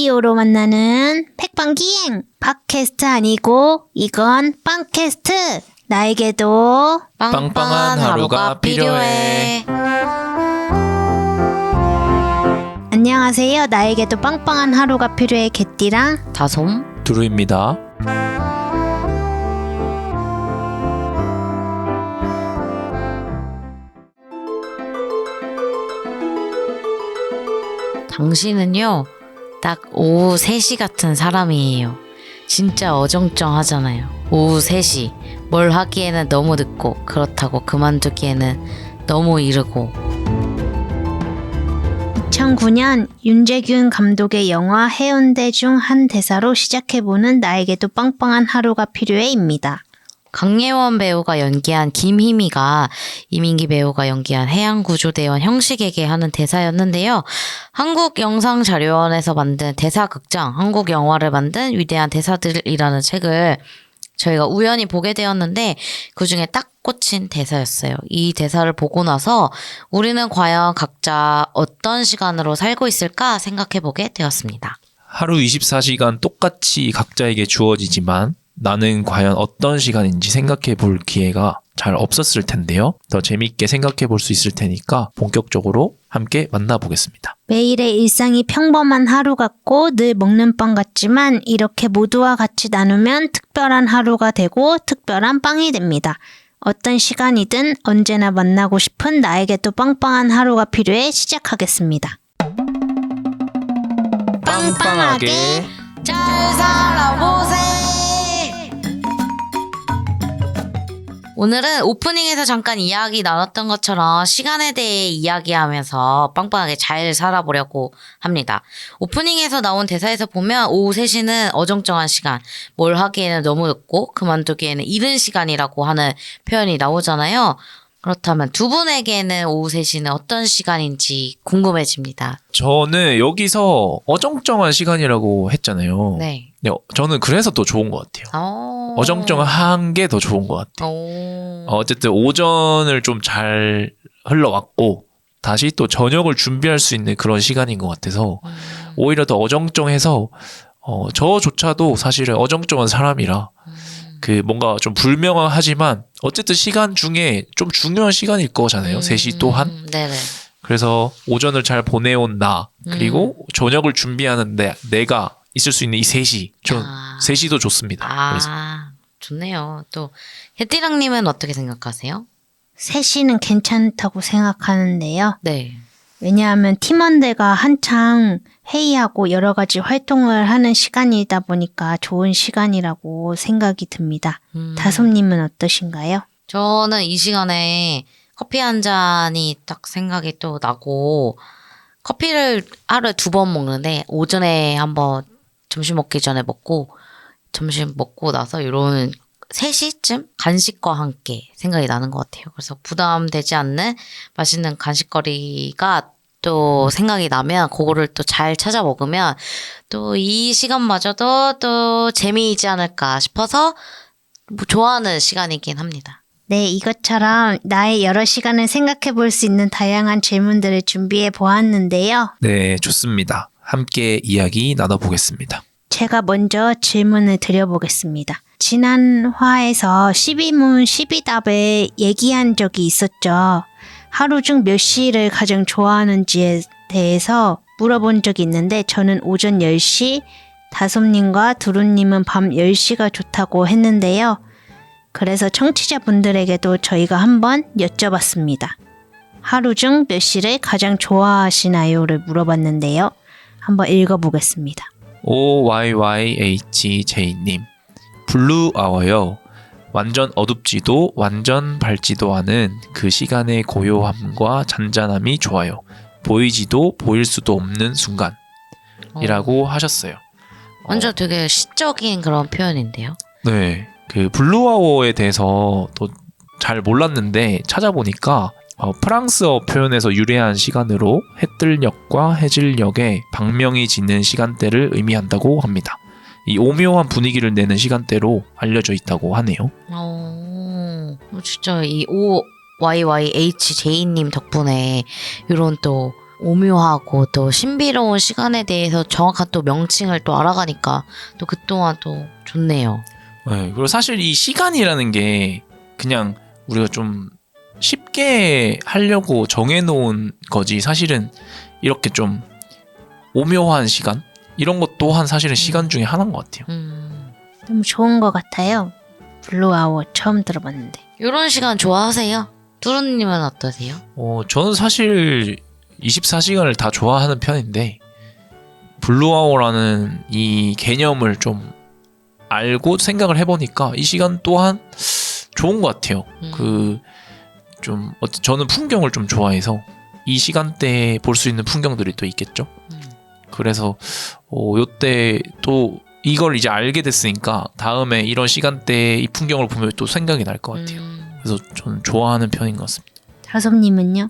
라디오로 만나는 팩빵기행 팟캐스트 아니고 이건 빵캐스트. 나에게도 빵빵한 하루가 필요해. 안녕하세요. 나에게도 빵빵한 하루가 필요해 개띠랑 다솜 두루입니다. 당신은요 딱 오후 3시 같은 사람이에요. 진짜 어정쩡하잖아요. 오후 3시 뭘 하기에는 너무 늦고 그렇다고 그만두기에는 너무 이르고. 2009년 윤재균 감독의 영화 해운대 중 한 대사로 시작해보는 나에게도 빵빵한 하루가 필요해입니다. 강예원 배우가 연기한 김희미가 이민기 배우가 연기한 해양구조대원 형식에게 하는 대사였는데요. 한국영상자료원에서 만든 대사극장 한국영화를 만든 위대한 대사들이라는 책을 저희가 우연히 보게 되었는데 그중에 딱 꽂힌 대사였어요. 이 대사를 보고 나서 우리는 과연 각자 어떤 시간으로 살고 있을까 생각해보게 되었습니다. 하루 24시간 똑같이 각자에게 주어지지만 나는 과연 어떤 시간인지 생각해 볼 기회가 잘 없었을 텐데요. 더 재밌게 생각해 볼 수 있을 테니까 본격적으로 함께 만나보겠습니다. 매일의 일상이 평범한 하루 같고 늘 먹는 빵 같지만 이렇게 모두와 같이 나누면 특별한 하루가 되고 특별한 빵이 됩니다. 어떤 시간이든 언제나 만나고 싶은 나에게도 빵빵한 하루가 필요해 시작하겠습니다. 빵빵하게 잘 살아보세. 오늘은 오프닝에서 잠깐 이야기 나눴던 것처럼 시간에 대해 이야기하면서 빵빵하게 잘 살아보려고 합니다. 오프닝에서 나온 대사에서 보면 오후 3시는 어정쩡한 시간, 뭘 하기에는 너무 늦고 그만두기에는 이른 시간이라고 하는 표현이 나오잖아요. 그렇다면 두 분에게는 오후 3시는 어떤 시간인지 궁금해집니다. 저는 여기서 어정쩡한 시간이라고 했잖아요. 네. 저는 그래서 더 좋은 것 같아요. 어정쩡한 게 더 좋은 것 같아요. 어쨌든 오전을 좀 잘 흘러왔고 다시 또 저녁을 준비할 수 있는 그런 시간인 것 같아서 오히려 더 어정쩡해서 저조차도 사실은 어정쩡한 사람이라 그 뭔가 좀 불명하지만 어쨌든 시간 중에 좀 중요한 시간일 거잖아요. 3시 또한. 네네. 그래서 오전을 잘 보내온 나 그리고 저녁을 준비하는 내가 있을 수 있는 이 3시. 전 3시도 좋습니다. 그래서. 좋네요. 또 혜띠랑님은 어떻게 생각하세요? 3시는 괜찮다고 생각하는데요. 네. 왜냐하면 팀원들과 한창 회의하고 여러 가지 활동을 하는 시간이다 보니까 좋은 시간이라고 생각이 듭니다. 다솜님은 어떠신가요? 저는 이 시간에 커피 한 잔이 딱 생각이 또 나고 커피를 하루에 2번 먹는데 오전에 한번 점심 먹기 전에 먹고 점심 먹고 나서 이런 3시쯤 간식과 함께 생각이 나는 것 같아요. 그래서 부담되지 않는 맛있는 간식거리가 또 생각이 나면 그거를 또 잘 찾아 먹으면 또 이 시간마저도 또 재미있지 않을까 싶어서 뭐 좋아하는 시간이긴 합니다. 네, 이것처럼 나의 여러 시간을 생각해 볼 수 있는 다양한 질문들을 준비해 보았는데요. 네, 좋습니다. 함께 이야기 나눠보겠습니다. 제가 먼저 질문을 드려보겠습니다. 지난 화에서 12문 12답을 얘기한 적이 있었죠. 하루 중 몇 시를 가장 좋아하는지에 대해서 물어본 적이 있는데 저는 오전 10시, 다솜님과 두루님은 밤 10시가 좋다고 했는데요. 그래서 청취자분들에게도 저희가 한번 여쭤봤습니다. 하루 중 몇 시를 가장 좋아하시나요?를 물어봤는데요. 한번 읽어보겠습니다. OYYHJ님 블루 아워요. 완전 어둡지도 완전 밝지도 않은 그 시간의 고요함과 잔잔함이 좋아요. 보이지도 보일 수도 없는 순간이라고 하셨어요. 완전 되게 시적인 그런 표현인데요. 네, 그 블루 아워에 대해서 또 잘 몰랐는데 찾아보니까 프랑스어 표현에서 유래한 시간으로 해뜰녘과 해질녘의 방명이 지는 시간대를 의미한다고 합니다. 이 오묘한 분위기를 내는 시간대로 알려져 있다고 하네요. 진짜 이 OYYHJ님 덕분에 이런 또 오묘하고 또 신비로운 시간에 대해서 정확한 또 명칭을 또 알아가니까 또 그 또한 또 좋네요. 네, 그리고 사실 이 시간이라는 게 그냥 우리가 좀 쉽게 하려고 정해놓은 거지 사실은 이렇게 좀 오묘한 시간 이런 것 또한 사실은 시간 중에 하나인 것 같아요. 너무 좋은 것 같아요. 블루아워 처음 들어봤는데. 이런 시간 좋아하세요? 뚜루님은 어떠세요? 저는 사실 24시간을 다 좋아하는 편인데 블루아워라는 이 개념을 좀 알고 생각을 해보니까 이 시간 또한 좋은 것 같아요. 저는 풍경을 좀 좋아해서 이 시간대에 볼 수 있는 풍경들이 또 있겠죠. 그래서 요때 또 이걸 이제 알게 됐으니까 다음에 이런 시간대에 이 풍경을 보면 또 생각이 날 것 같아요. 그래서 저는 좋아하는 편인 것 같습니다. 다솜님은요?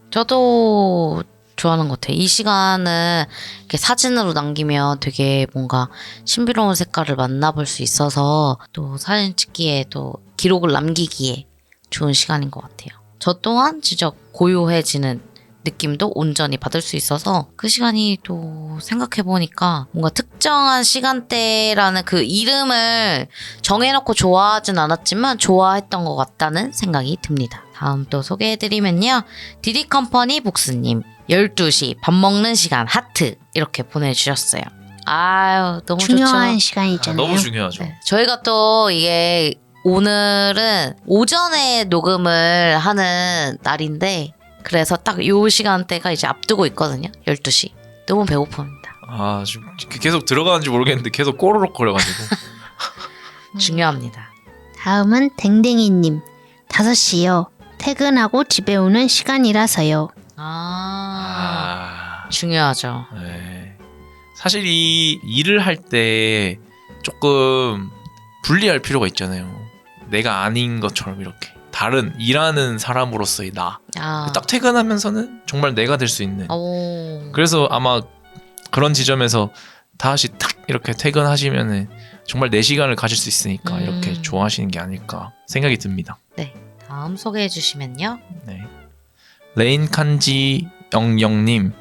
저도 좋아하는 것 같아요. 이 시간은 이렇게 사진으로 남기면 되게 뭔가 신비로운 색깔을 만나볼 수 있어서 또 사진 찍기에 또 기록을 남기기에 좋은 시간인 것 같아요. 저 또한 진짜 고요해지는 느낌도 온전히 받을 수 있어서 그 시간이 또 생각해보니까 뭔가 특정한 시간대라는 그 이름을 정해놓고 좋아하진 않았지만 좋아했던 것 같다는 생각이 듭니다. 다음 또 소개해드리면요. 디디컴퍼니 북스님 12시 밥 먹는 시간 하트 이렇게 보내주셨어요. 아유 너무 중요한 좋죠. 시간이잖아요. 너무 중요하죠. 네, 저희가 또 이게 오늘은 오전에 녹음을 하는 날인데 그래서 딱 요 시간대가 이제 앞두고 있거든요. 12시. 너무 배고픕니다. 지금 계속 들어가는지 모르겠는데 계속 꼬르륵 거려가지고. 중요합니다. 다음은 댕댕이님. 5시요. 퇴근하고 집에 오는 시간이라서요. 중요하죠. 네. 사실 이 일을 할 때 조금 분리할 필요가 있잖아요. 내가 아닌 것처럼 이렇게 다른 일하는 사람으로서의 나. 딱 퇴근하면서는 정말 내가 될 수 있는. 그래서 아마 그런 지점에서 다시 탁 이렇게 퇴근하시면은 정말 내 시간을 가질 수 있으니까 이렇게 좋아하시는 게 아닐까 생각이 듭니다. 네. 다음 소개해 주시면요. 네. 레인칸지 영영님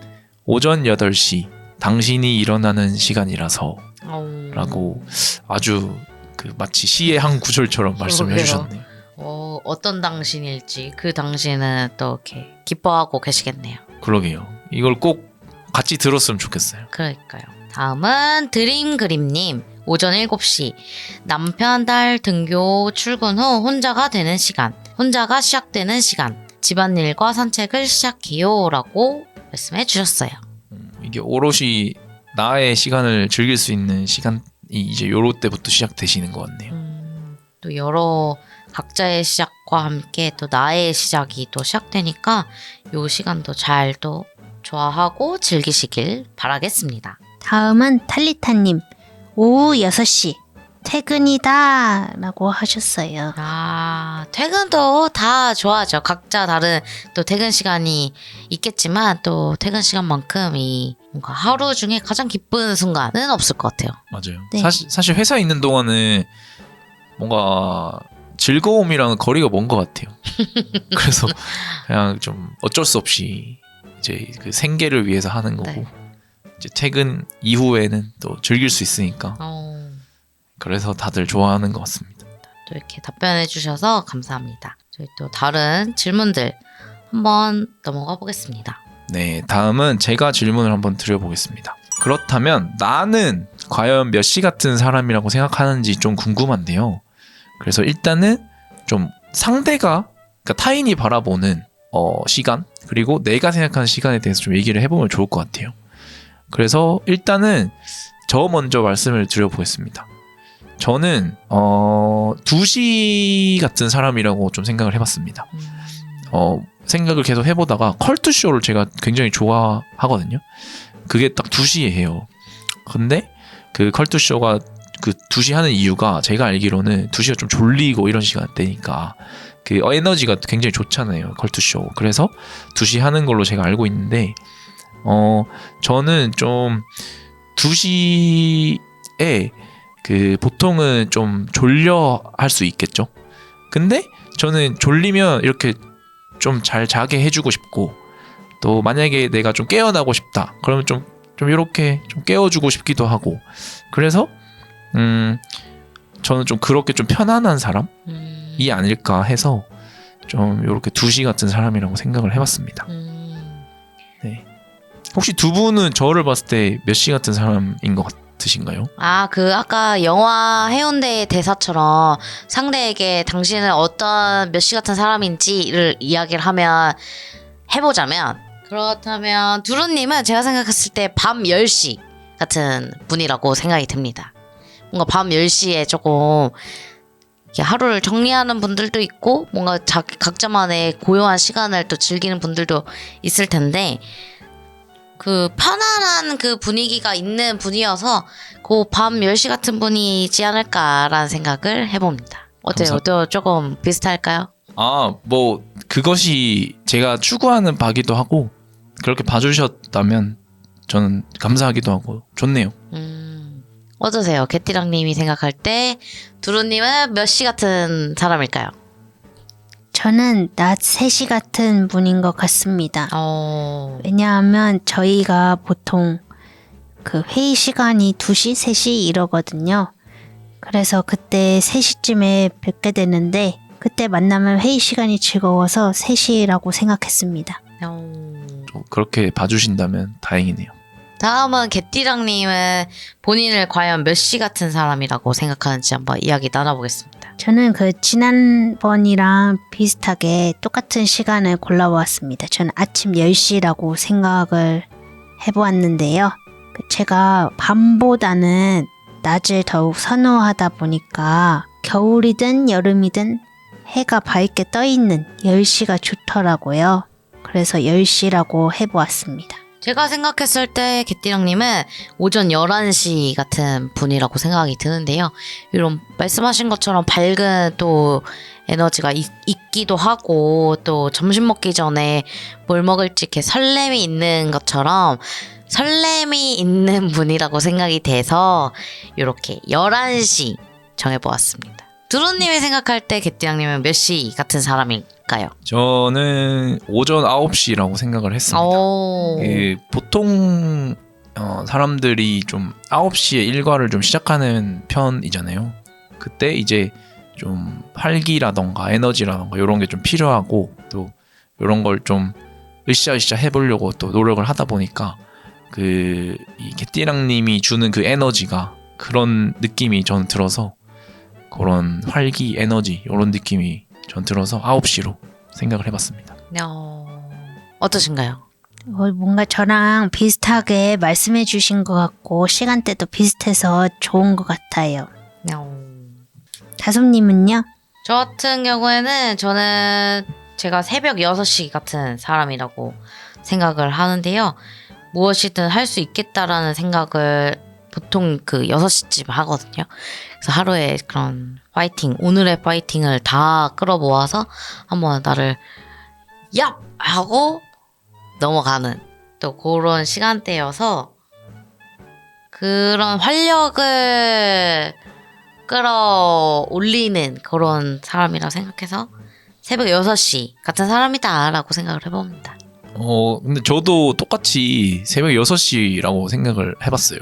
오전 8시 당신이 일어나는 시간이라서 라고 아주 마치 시의 한 구절처럼 말씀해 주셨네요. 어떤 당신일지 그 당신은 또 이렇게 기뻐하고 계시겠네요. 그러게요. 이걸 꼭 같이 들었으면 좋겠어요. 그러니까요. 다음은 드림그림님 오전 7시 남편 딸 등교 출근 후 혼자가 시작되는 시간 집안일과 산책을 시작해요 라고 말씀해 주셨어요. 이게 오롯이 나의 시간을 즐길 수 있는 시간이 이제 요로 때부터 시작되시는 것 같네요. 또 여러 각자의 시작과 함께 또 나의 시작이 또 시작되니까 요 시간도 잘 또 좋아하고 즐기시길 바라겠습니다. 다음은 탈리타님. 오후 6시. 퇴근이다 라고 하셨어요. 퇴근도 다 좋아하죠. 각자 다른 또 퇴근 시간이 있겠지만 또 퇴근 시간만큼 이 뭔가 하루 중에 가장 기쁜 순간은 없을 것 같아요. 맞아요. 네. 사실 회사에 있는 동안은 뭔가 즐거움이랑 거리가 먼 것 같아요. 그래서 그냥 좀 어쩔 수 없이 이제 그 생계를 위해서 하는 거고 네. 이제 퇴근 이후에는 또 즐길 수 있으니까 그래서 다들 좋아하는 것 같습니다. 또 이렇게 답변해 주셔서 감사합니다. 저희 또 다른 질문들 한번 넘어가 보겠습니다. 네, 다음은 제가 질문을 한번 드려보겠습니다. 그렇다면 나는 과연 몇 시 같은 사람이라고 생각하는지 좀 궁금한데요. 그래서 일단은 좀 상대가 그러니까 타인이 바라보는 시간 그리고 내가 생각하는 시간에 대해서 좀 얘기를 해보면 좋을 것 같아요. 그래서 일단은 저 먼저 말씀을 드려보겠습니다. 저는 2시 같은 사람이라고 좀 생각을 해봤습니다. 생각을 계속 해보다가 컬투쇼를 제가 굉장히 좋아하거든요. 그게 딱 2시에 해요. 근데 그 컬투쇼가 그 2시 하는 이유가 제가 알기로는 2시가 좀 졸리고 이런 시간대니까 그 에너지가 굉장히 좋잖아요. 컬투쇼. 그래서 2시 하는 걸로 제가 알고 있는데 저는 좀 2시에 그 보통은 좀 졸려 할 수 있겠죠. 근데 저는 졸리면 이렇게 좀 잘 자게 해주고 싶고 또 만약에 내가 좀 깨어나고 싶다. 그러면 좀 이렇게 좀 깨워주고 싶기도 하고. 그래서 저는 좀 그렇게 좀 편안한 사람이 아닐까 해서 좀 이렇게 2시 같은 사람이라고 생각을 해봤습니다. 네. 혹시 두 분은 저를 봤을 때 몇 시 같은 사람인 것 같으신가요? 그 아까 영화 해운대의 대사처럼 상대에게 당신은 어떤 몇 시 같은 사람인지를 이야기를 하면 해보자면, 그렇다면 두루님은 제가 생각했을 때 밤 10시 같은 분이라고 생각이 듭니다. 뭔가 밤 10시에 조금 이렇게 하루를 정리하는 분들도 있고 뭔가 각자만의 고요한 시간을 또 즐기는 분들도 있을 텐데, 그 편안한 그 분위기가 있는 분이어서 그 밤 10시 같은 분이지 않을까라는 생각을 해봅니다. 어때요? 또 조금 비슷할까요? 뭐 그것이 제가 추구하는 바기도 하고 그렇게 봐주셨다면 저는 감사하기도 하고 좋네요. 어떠세요? 개띠랑님이 생각할 때 두루님은 몇 시 같은 사람일까요? 저는 낮 3시 같은 분인 것 같습니다. 왜냐하면 저희가 보통 그 회의 시간이 2시, 3시 이러거든요. 그래서 그때 3시쯤에 뵙게 되는데 그때 만나면 회의 시간이 즐거워서 3시라고 생각했습니다. 그렇게 봐주신다면 다행이네요. 다음은 개띠랑님은 본인을 과연 몇 시 같은 사람이라고 생각하는지 한번 이야기 나눠보겠습니다. 저는 그 지난번이랑 비슷하게 똑같은 시간을 골라보았습니다. 저는 아침 10시라고 생각을 해보았는데요. 제가 밤보다는 낮을 더욱 선호하다 보니까 겨울이든 여름이든 해가 밝게 떠있는 10시가 좋더라고요. 그래서 10시라고 해보았습니다. 제가 생각했을 때 개띠랑님은 오전 11시 같은 분이라고 생각이 드는데요. 이런 말씀하신 것처럼 밝은 또 에너지가 있기도 하고 또 점심 먹기 전에 뭘 먹을지 이렇게 설렘이 있는 것처럼 설렘이 있는 분이라고 생각이 돼서 이렇게 11시 정해보았습니다. 두루님이 생각할 때 개띠랑님은 몇 시 같은 사람일까요? 저는 오전 9시라고 생각을 했습니다. 보통 사람들이 좀 9시에 일과를 좀 시작하는 편이잖아요. 그때 이제 좀 활기라던가 에너지라던가 이런 게 좀 필요하고 또 이런 걸 좀 으쌰으쌰 해보려고 또 노력을 하다 보니까 이 개띠랑님이 주는 그 에너지가 그런 느낌이 저는 들어서 그런 활기, 에너지 이런 느낌이 전 들어서 9시로 생각을 해봤습니다. 어떠신가요? 뭔가 저랑 비슷하게 말씀해 주신 것 같고 시간대도 비슷해서 좋은 것 같아요. 다솜님은요? 저 같은 경우에는 저는 제가 새벽 6시 같은 사람이라고 생각을 하는데요. 무엇이든 할 수 있겠다라는 생각을 보통 그 6시쯤 하거든요. 그래서 하루에 그런 파이팅, 오늘의 파이팅을 다 끌어모아서 한번 나를 얍! 하고 넘어가는 또 그런 시간대여서 그런 활력을 끌어올리는 그런 사람이라고 생각해서 새벽 6시 같은 사람이다 라고 생각을 해봅니다. 근데 저도 똑같이 새벽 6시라고 생각을 해봤어요.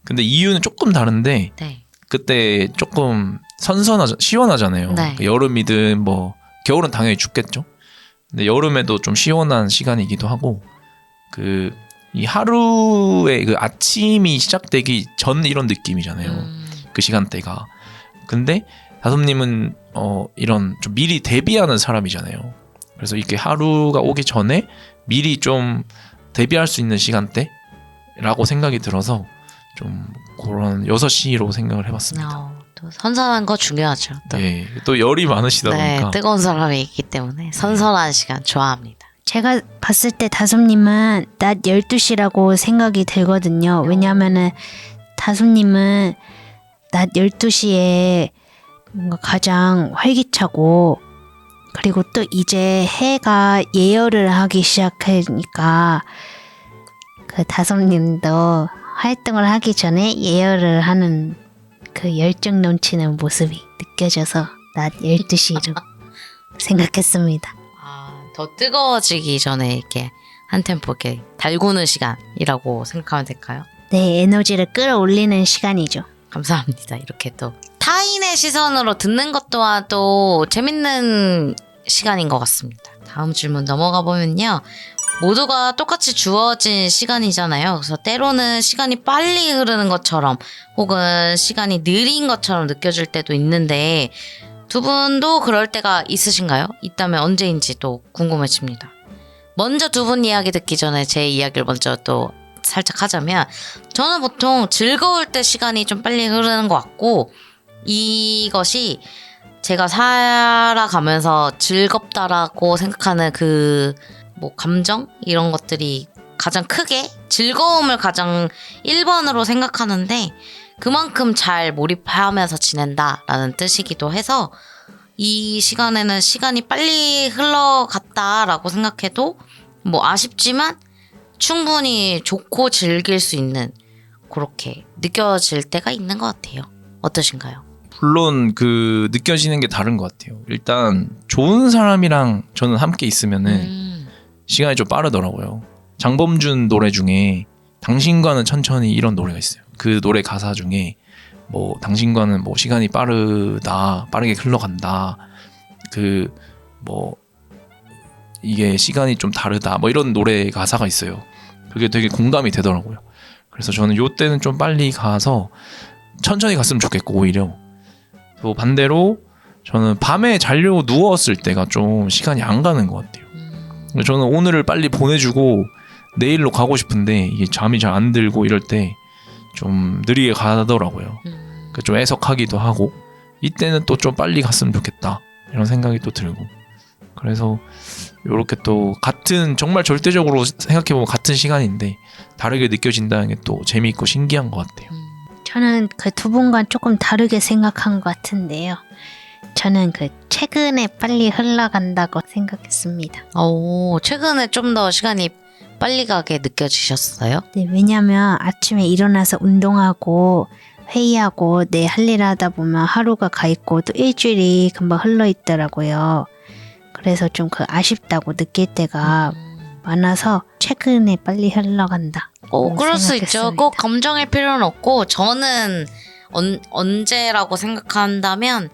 근데 이유는 조금 다른데 네. 그때 조금 시원하잖아요. 네. 여름이든 뭐 겨울은 당연히 춥겠죠. 근데 여름에도 좀 시원한 시간이기도 하고 이 하루의 그 아침이 시작되기 전 이런 느낌이잖아요. 그 시간대가. 근데 다솜님은 이런 좀 미리 대비하는 사람이잖아요. 그래서 이렇게 하루가 오기 전에 미리 좀 대비할 수 있는 시간대라고 생각이 들어서 좀 그런 6시로 생각을 해봤습니다. 또 선선한 거 중요하죠. 네, 또 열이 많으시다 보니까. 뜨거운 사람이 있기 때문에 선선한 시간 좋아합니다. 제가 봤을 때 다솜님은 낮 12시라고 생각이 들거든요. 왜냐하면은 다솜님은 낮 12시에 뭔가 가장 활기차고 그리고 또 이제 해가 예열을 하기 시작하니까 그 다솜님도 활동을 하기 전에 예열을 하는 그 열정 넘치는 모습이 느껴져서 낮 12시로 생각했습니다. 더 뜨거워지기 전에 이렇게 한 템포 이렇게 달구는 시간이라고 생각하면 될까요? 네, 에너지를 끌어올리는 시간이죠. 감사합니다. 이렇게 또 타인의 시선으로 듣는 것 또한 또 재밌는 시간인 것 같습니다. 다음 질문 넘어가 보면요. 모두가 똑같이 주어진 시간이잖아요. 그래서 때로는 시간이 빨리 흐르는 것처럼 혹은 시간이 느린 것처럼 느껴질 때도 있는데 두 분도 그럴 때가 있으신가요? 있다면 언제인지 또 궁금해집니다. 먼저 두 분 이야기 듣기 전에 제 이야기를 먼저 또 살짝 하자면 저는 보통 즐거울 때 시간이 좀 빨리 흐르는 것 같고 이것이 제가 살아가면서 즐겁다라고 생각하는 그 뭐 감정 이런 것들이 가장 크게 즐거움을 가장 1번으로 생각하는데 그만큼 잘 몰입하면서 지낸다라는 뜻이기도 해서 이 시간에는 시간이 빨리 흘러갔다라고 생각해도 뭐 아쉽지만 충분히 좋고 즐길 수 있는 그렇게 느껴질 때가 있는 것 같아요. 어떠신가요? 물론 그 느껴지는 게 다른 것 같아요. 일단 좋은 사람이랑 저는 함께 있으면은 시간이 좀 빠르더라고요. 장범준 노래 중에 당신과는 천천히 이런 노래가 있어요. 그 노래 가사 중에 뭐 당신과는 뭐 시간이 빠르다, 빠르게 흘러간다. 그 뭐 이게 시간이 좀 다르다. 뭐 이런 노래 가사가 있어요. 그게 되게 공감이 되더라고요. 그래서 저는 요때는 좀 빨리 가서 천천히 갔으면 좋겠고 오히려 또 반대로 저는 밤에 자려고 누웠을 때가 좀 시간이 안 가는 것 같아요. 저는 오늘을 빨리 보내주고 내일로 가고 싶은데 이게 잠이 잘 안 들고 이럴 때 좀 느리게 가더라고요. 좀 애석하기도 하고 이때는 또 좀 빨리 갔으면 좋겠다 이런 생각이 또 들고 그래서 이렇게 또 같은 정말 절대적으로 생각해보면 같은 시간인데 다르게 느껴진다는 게 또 재미있고 신기한 것 같아요. 저는 그 두 분과 조금 다르게 생각한 것 같은데요. 저는 그 최근에 빨리 흘러간다고 생각했습니다. 오, 최근에 좀 더 시간이 빨리 가게 느껴지셨어요? 네, 왜냐면 아침에 일어나서 운동하고 회의하고 내 할 일 하다 보면 하루가 가 있고 또 일주일이 금방 흘러 있더라고요. 그래서 좀 그 아쉽다고 느낄 때가 많아서 최근에 빨리 흘러간다. 그럴 수 있죠. 꼭 검정일 필요는 없고 저는 언제라고 생각한다면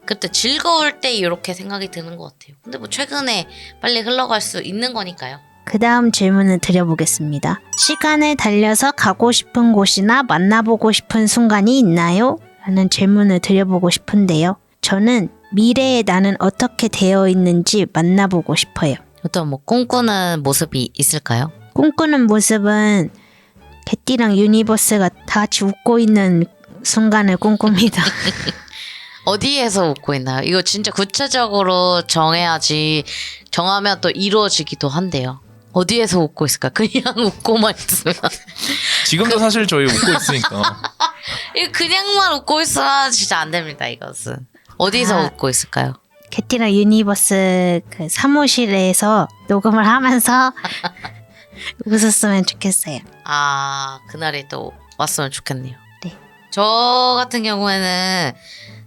그때 즐거울 때 이렇게 생각이 드는 것 같아요. 근데 뭐 최근에 빨리 흘러갈 수 있는 거니까요. 그 다음 질문을 드려보겠습니다. 시간을 달려서 가고 싶은 곳이나 만나보고 싶은 순간이 있나요? 라는 질문을 드려보고 싶은데요. 저는 미래의 나는 어떻게 되어 있는지 만나보고 싶어요. 어떤 뭐 꿈꾸는 모습이 있을까요? 꿈꾸는 모습은 개띠랑 유니버스가 다 같이 웃고 있는 순간을 꿈꿉니다. 어디에서 웃고 있나요? 이거 진짜 구체적으로 정해야지 정하면 또 이루어지기도 한대요. 어디에서 웃고 있을까? 그냥 웃고만 있으면 지금도 사실 저희 웃고 있으니까 이거 그냥만 웃고 있으면 진짜 안 됩니다. 이것은 어디서 웃고 있을까요? 개띠랑 유니버스 그 사무실에서 녹음을 하면서 웃었으면 좋겠어요. 아, 그날이 또 왔으면 좋겠네요. 네. 저 같은 경우에는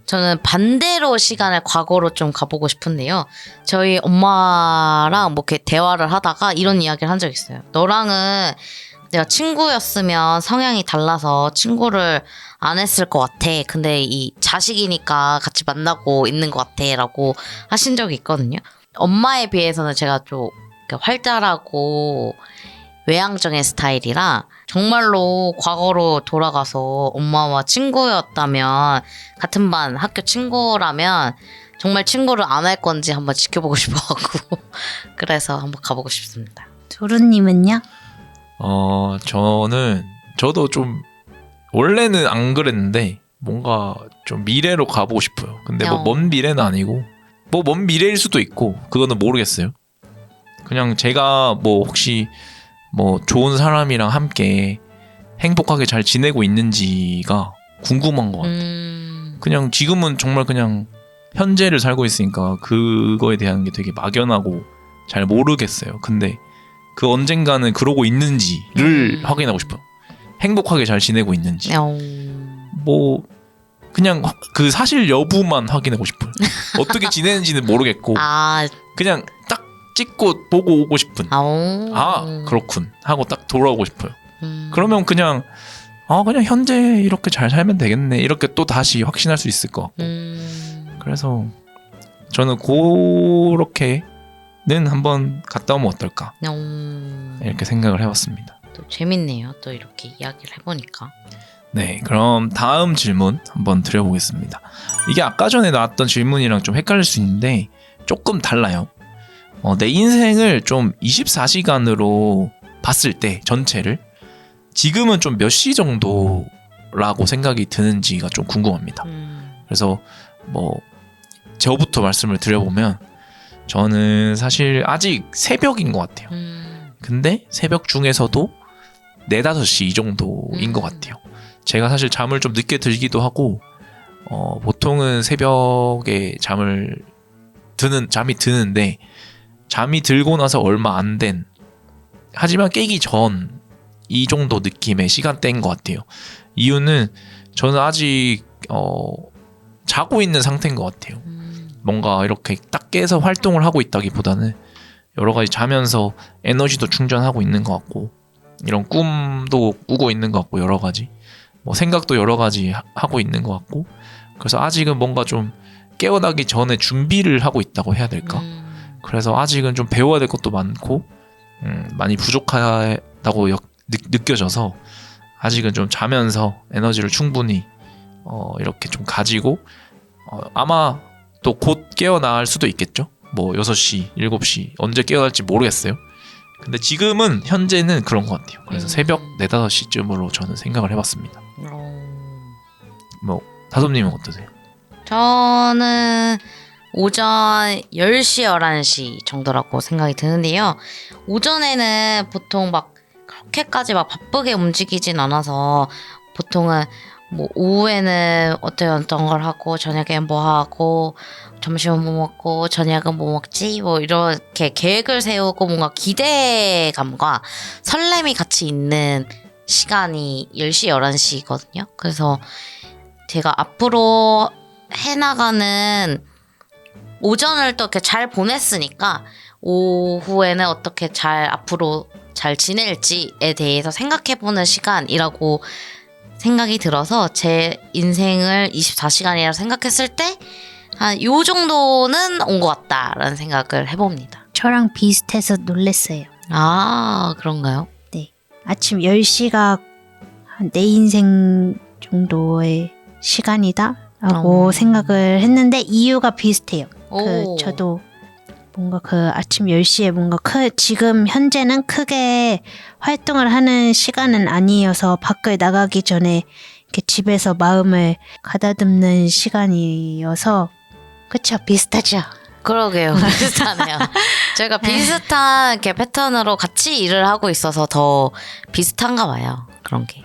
저는 반대로 시간을 과거로 좀 가보고 싶은데요. 저희 엄마랑 뭐 이렇게 대화를 하다가 이런 이야기를 한 적이 있어요. 너랑은 내가 친구였으면 성향이 달라서 친구를 안 했을 것 같아. 근데 이 자식이니까 같이 만나고 있는 것 같아. 라고 하신 적이 있거든요. 엄마에 비해서는 제가 좀 활달하고 외향적인 스타일이라 정말로 과거로 돌아가서 엄마와 친구였다면 같은 반 학교 친구라면 정말 친구를 안 할 건지 한번 지켜보고 싶어갖고 그래서 한번 가보고 싶습니다. 도루님은요? 저도 좀 원래는 안 그랬는데 뭔가 좀 미래로 가보고 싶어요. 근데 뭐 먼 미래는 아니고 뭐 먼 미래일 수도 있고 그거는 모르겠어요. 그냥 제가 뭐 혹시 뭐 좋은 사람이랑 함께 행복하게 잘 지내고 있는지가 궁금한 것 같아요. 그냥 지금은 정말 그냥 현재를 살고 있으니까 그거에 대한 게 되게 막연하고 잘 모르겠어요. 근데 그 언젠가는 그러고 있는지를 확인하고 싶어요. 행복하게 잘 지내고 있는지. 뭐 그냥 그 사실 여부만 확인하고 싶어요. 어떻게 지내는지는 모르겠고 그냥 딱 찍고 보고 오고 싶은. 아, 그렇군 하고 딱 돌아오고 싶어요. 그러면 그냥 그냥 현재 이렇게 잘 살면 되겠네 이렇게 또 다시 확신할 수 있을 것 같고. 그래서 저는 그렇게는 한번 갔다 오면 어떨까 이렇게 생각을 해봤습니다. 또 재밌네요. 또 이렇게 이야기를 해보니까. 네, 그럼 다음 질문 한번 드려보겠습니다. 이게 아까 전에 나왔던 질문이랑 좀 헷갈릴 수 있는데 조금 달라요. 내 인생을 좀 24시간으로 봤을 때 전체를 지금은 좀 몇 시 정도라고 생각이 드는지가 좀 궁금합니다. 그래서 뭐 저부터 말씀을 드려보면 저는 사실 아직 새벽인 것 같아요. 근데 새벽 중에서도 4, 5시 이 정도인 것 같아요. 제가 사실 잠을 좀 늦게 들기도 하고 보통은 새벽에 잠이 드는데 잠이 들고 나서 얼마 안 된 하지만 깨기 전 이 정도 느낌의 시간대인 것 같아요. 이유는 저는 아직 자고 있는 상태인 것 같아요. 뭔가 이렇게 딱 깨서 활동을 하고 있다기보다는 여러 가지 자면서 에너지도 충전하고 있는 것 같고 이런 꿈도 꾸고 있는 것 같고 여러 가지 뭐 생각도 여러 가지 하고 있는 것 같고 그래서 아직은 뭔가 좀 깨어나기 전에 준비를 하고 있다고 해야 될까? 그래서 아직은 좀 배워야 될 것도 많고 많이 부족하다고 느껴져서 아직은 좀 자면서 에너지를 충분히 이렇게 좀 가지고 아마 또 곧 깨어날 수도 있겠죠. 뭐 6시, 7시 언제 깨어날지 모르겠어요. 근데 지금은 현재는 그런 것 같아요. 그래서 새벽 4, 5시쯤으로 저는 생각을 해봤습니다. 뭐 다솜님은 어떠세요? 저는 오전 10시, 11시 정도라고 생각이 드는데요. 오전에는 보통 막 그렇게까지 막 바쁘게 움직이진 않아서 보통은 뭐 오후에는 어떤 걸 하고 저녁에 뭐 하고 점심은 뭐 먹고 저녁은 뭐 먹지 뭐 이렇게 계획을 세우고 뭔가 기대감과 설렘이 같이 있는 시간이 10시, 11시거든요. 그래서 제가 앞으로 해나가는 오전을 또 이렇게 잘 보냈으니까 오후에는 어떻게 앞으로 잘 지낼지에 대해서 생각해보는 시간이라고 생각이 들어서 제 인생을 24시간이라고 생각했을 때 한 요 정도는 온 것 같다라는 생각을 해봅니다. 저랑 비슷해서 놀랬어요. 아, 그런가요? 네. 아침 10시가 내 인생 정도의 시간이다라고 생각을 했는데 이유가 비슷해요. 저도 뭔가 그 아침 10시에 뭔가 지금 현재는 크게 활동을 하는 시간은 아니어서 밖을 나가기 전에 이렇게 집에서 마음을 가다듬는 시간이어서 그쵸? 비슷하죠? 그러게요. 비슷하네요. 저희가 비슷한 이렇게 패턴으로 같이 일을 하고 있어서 더 비슷한가 봐요. 그런 게.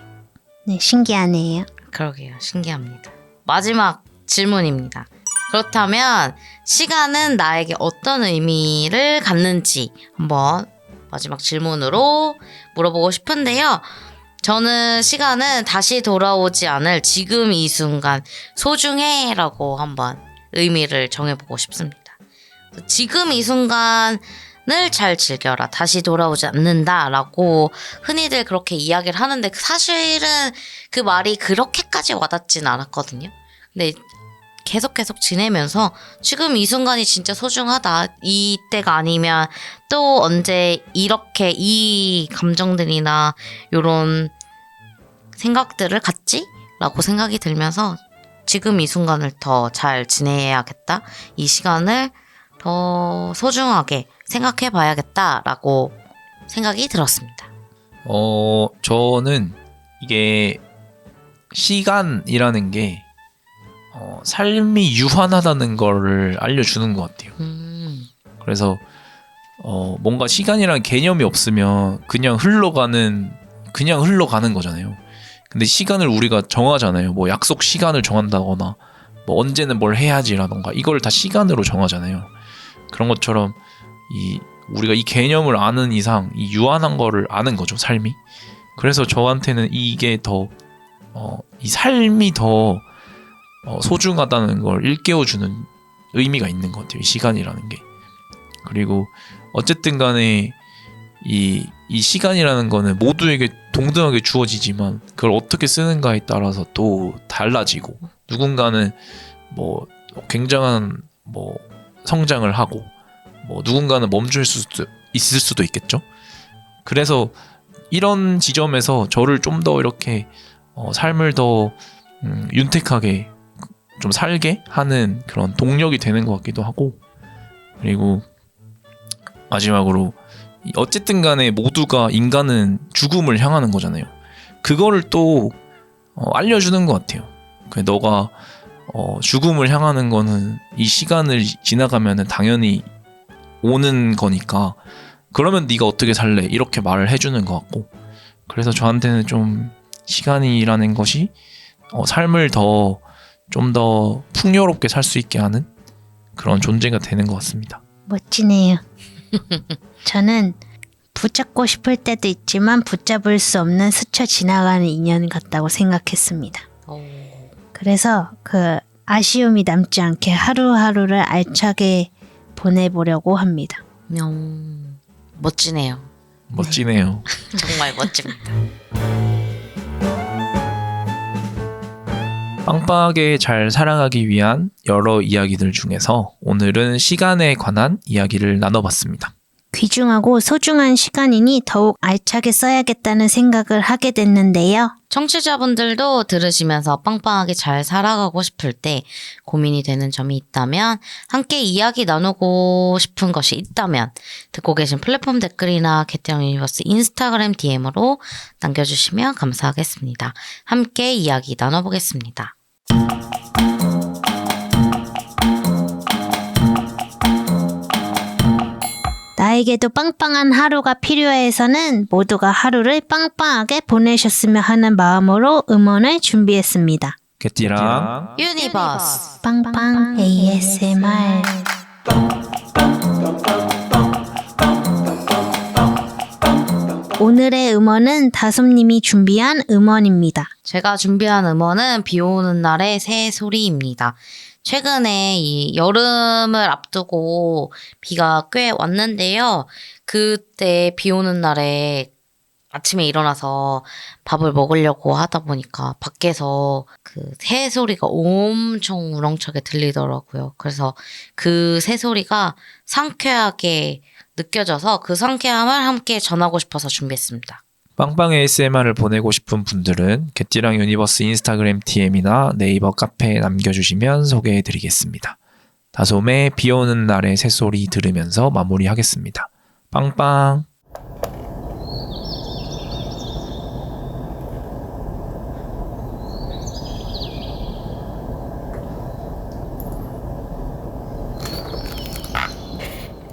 네, 신기하네요. 그러게요. 신기합니다. 마지막 질문입니다. 그렇다면 시간은 나에게 어떤 의미를 갖는지 한번 마지막 질문으로 물어보고 싶은데요. 저는 시간은 다시 돌아오지 않을 지금 이 순간 소중해 라고 한번 의미를 정해보고 싶습니다. 지금 이 순간을 잘 즐겨라. 다시 돌아오지 않는다 라고 흔히들 그렇게 이야기를 하는데 사실은 그 말이 그렇게까지 와닿진 않았거든요. 근데 계속 지내면서 지금 이 순간이 진짜 소중하다. 이때가 아니면 또 언제 이렇게 이 감정들이나 이런 생각들을 갖지? 라고 생각이 들면서 지금 이 순간을 더 잘 지내야겠다. 이 시간을 더 소중하게 생각해 봐야겠다라고 생각이 들었습니다. 저는 이게 시간이라는 게 삶이 유한하다는 거를 알려주는 것 같아요. 그래서 뭔가 시간이라는 개념이 없으면 그냥 흘러가는 거잖아요. 근데 시간을 우리가 정하잖아요. 뭐 약속 시간을 정한다거나 뭐 언제는 뭘 해야지라던가 이걸 다 시간으로 정하잖아요. 그런 것처럼 우리가 이 개념을 아는 이상 이 유한한 거를 아는 거죠, 삶이. 그래서 저한테는 이게 더 이 삶이 더 소중하다는 걸 일깨워주는 의미가 있는 것 같아요. 이 시간이라는 게. 그리고 어쨌든 간에 이 시간이라는 거는 모두에게 동등하게 주어지지만 그걸 어떻게 쓰는가에 따라서 또 달라지고 누군가는 뭐 굉장한 뭐 성장을 하고 뭐 누군가는 멈출 수도 있을 수도 있겠죠. 그래서 이런 지점에서 저를 좀 더 이렇게 삶을 더 윤택하게 좀 살게 하는 그런 동력이 되는 것 같기도 하고, 그리고 마지막으로 어쨌든 간에 모두가 인간은 죽음을 향하는 거잖아요. 그거를 또 알려주는 것 같아요. 너가 죽음을 향하는 거는 이 시간을 지나가면은 당연히 오는 거니까 그러면 네가 어떻게 살래? 이렇게 말을 해주는 것 같고, 그래서 저한테는 좀 시간이라는 것이 삶을 좀 더 풍요롭게 살 수 있게 하는 그런 존재가 되는 것 같습니다. 멋지네요. 저는 붙잡고 싶을 때도 있지만 붙잡을 수 없는 스쳐 지나가는 인연 같다고 생각했습니다. 그래서 그 아쉬움이 남지 않게 하루하루를 알차게 보내보려고 합니다. 멋지네요. 멋지네요. 정말 멋집니다. 빵빵하게 잘 살아가기 위한 여러 이야기들 중에서 오늘은 시간에 관한 이야기를 나눠봤습니다. 귀중하고 소중한 시간이니 더욱 알차게 써야겠다는 생각을 하게 됐는데요. 청취자분들도 들으시면서 빵빵하게 잘 살아가고 싶을 때 고민이 되는 점이 있다면, 함께 이야기 나누고 싶은 것이 있다면 듣고 계신 플랫폼 댓글이나 개태형 유니버스 인스타그램 DM으로 남겨주시면 감사하겠습니다. 함께 이야기 나눠보겠습니다. 나에게도 빵빵한 하루가 필요해서는 모두가 하루를 빵빵하게 보내셨으면 하는 마음으로 음원을 준비했습니다. 개띠랑 유니버스 빵빵 ASMR. 오늘의 음원은 다솜님이 준비한 음원입니다. 제가 준비한 음원은 비 오는 날의 새소리입니다. 최근에 이 여름을 앞두고 비가 꽤 왔는데요. 그때 비 오는 날에 아침에 일어나서 밥을 먹으려고 하다 보니까 밖에서 그 새소리가 엄청 우렁차게 들리더라고요. 그래서 그 새소리가 상쾌하게 느껴져서 그 상쾌함을 함께 전하고 싶어서 준비했습니다. 빵빵 ASMR을 보내고 싶은 분들은 개띠랑 유니버스 인스타그램 DM이나 네이버 카페에 남겨주시면 소개해드리겠습니다. 다솜의 비 오는 날의 새소리 들으면서 마무리하겠습니다. 빵빵.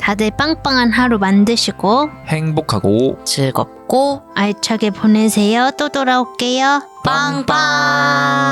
다들 빵빵한 하루 만드시고 행복하고 즐겁고 알차게 보내세요. 또 돌아올게요. 빵빵!